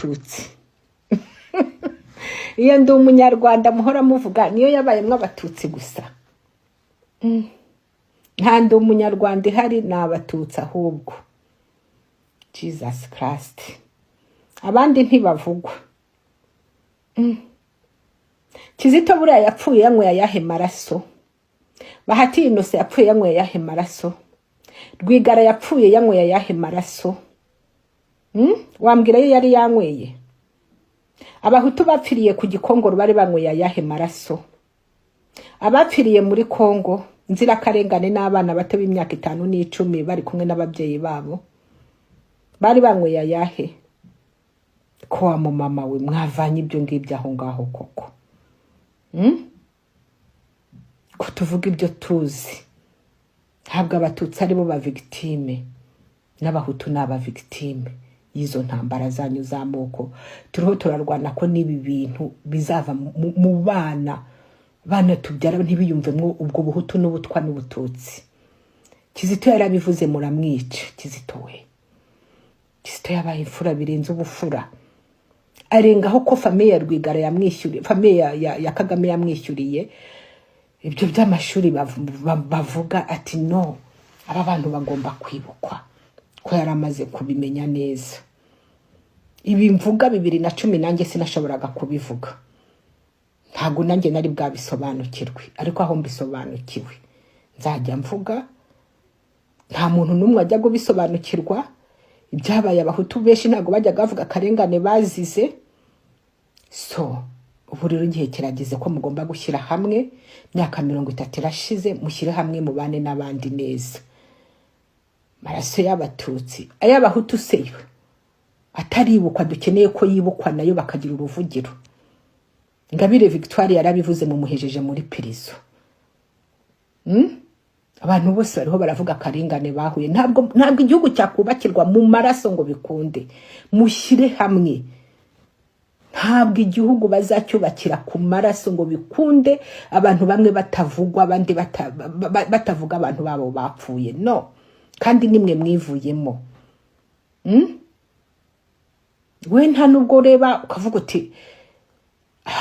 Tutsi. Iyo ndi umunyarwanda muhora muvuga niyo yabayemwe abatutsi gusa. Nta ndi umunyarwanda ihari n'abatutsi ahubwo. Jesus Christ. Abandi ntibavugwa. Kizito buriya yapfuye yanyweye ayahe maraso. Bahati Innocent yapfuye yanyweye ayahe maraso. Rwigara yapfuye yanyweye ayahe maraso. Wambwira yo yari yanyweye. Abahutu bapfiriye ku Gikongoro bari banyweye ayahe maraso. Abapfiriye muri Kongo nzira karengane n'abana bato b'imyaka 5 n'10 bari kumwe n'ababyeyi babo bari banyweye ayahe. Ko wa mama we mwavanye ibyo ngibyo aho ngaho koko. Ko tuvuga ibyo tuzi. Ntabwo abatutsi ari bo ba victime n'abahutu n'aba victime yizo ntambara zanyu z'amoko. Turiho turarwana ko nibi bintu bizava mu bana tubyara ntibiyumvemo ubwo buhutu n'ubutwa n'ubututsi. Kizito yarabivuze muramwica. Kizito we, Kizito yabaye imfura birenze ubufura. Arengaho ko famille ya Rwigara yamwishyuriye, famille ya Kagame yamwishyuriye ibyo by'amashuri bavuga ati no, aba bantu bagomba kwibukwa ko yaramaze kubimenya neza. Ibi mvuga 2010 nanjye sinashoboraga kubivuga. Ntago nanjye nari bwabisobanukirwe, ariko aho mbisobanukiwe nzajya mvuga. Nta muntu numwe ajya gubisobanukirwa. Ibyabaye abahutu benshi ntago bajya gavuga karengane bazize. So ubu rero igihe kirageze ko mugomba gushyira hamwe. Myaka 30 irashize, mushyire hamwe mubane n'abandi neza. Maraso y'abatutsi ay'abahutu seyo ataribukwa, dukeneye ko yibukwa nayo bakagira uruvugiro. Ingabire Victoire yarabivuze mu muhejeje muri prison. Abantu bose bariho baravuga karengane bahuye. Ntabwo igihugu cyakubakirwa mu maraso ngo bikunde. Mushyire hamwe. Ntabwo igihugu bazacyubakira ku maraso ngo bikunde. Abantu bamwe batavugwa, abandi batavuga abantu babo bapfuye. No. Kandi nimwe mwivuyemo. We nta nubwo ureba ukavuga uti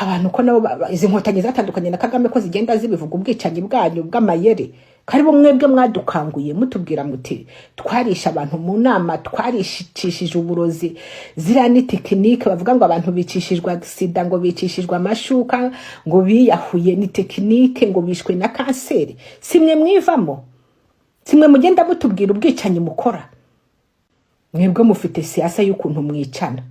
abantu ko nabo izi nkotanyi zatandukanye na Kagame ko zigenda zibivuga ubwicanyi bwanyu bw'amayere. Karibo mwebwe mwadukanguye mutubwira muti twarisha abantu mu nama, twarishishije uburozi. Zira ni tekinike bavuga ngo abantu bicishijwe sida, ngo bicishijwe amashuka, ngo biyahuye. Ni tekinike ngo bishwe na kanseri. Simwe mwivamo. Simwe mugenda mutubwira ubwicanyi mukora. Mwebwe mufite siyasa y'ukuntu mwicana.